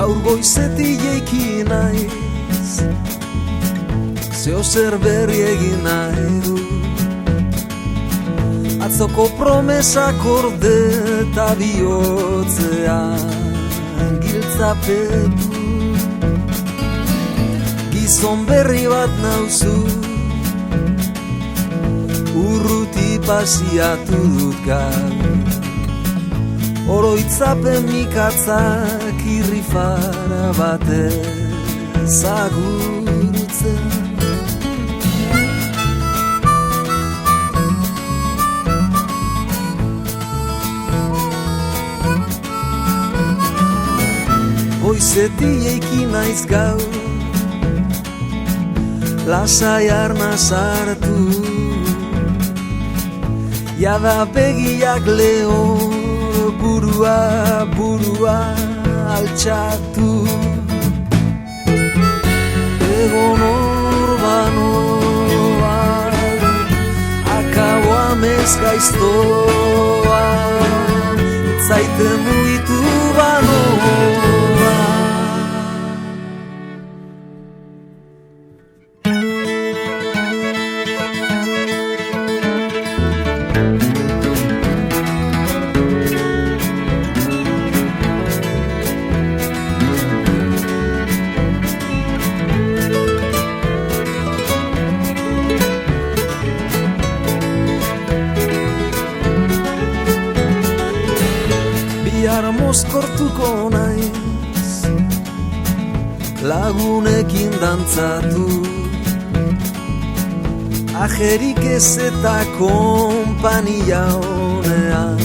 Gaur goizetik jaiki naiz, zeo zer berri egin nahi du. Atzoko promesak orde eta bihotzean giltzapetu. Gizon berri bat nauzu, urruti pasiatu dut gaur. Oroitzapen mikatzak irrifara batez agurtzen. Goizetik jaiki naiz gaur, lasai arna sartu. Jada begiak lehon, burua altxatu. Egon orbanoa, akaboa mezgaiztoa, zaite mugitu banoa. Bihar mozkortuko naiz, lagunekin dantzatu. Ajerik ez eta konpania honean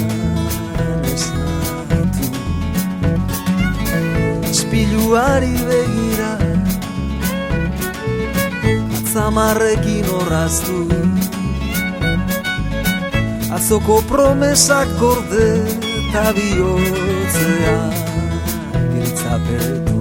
esnatu. Ispiluari begira, atzamarrekin orraztu. Atzoko promesak gorde eta bihotzean giltzapetu.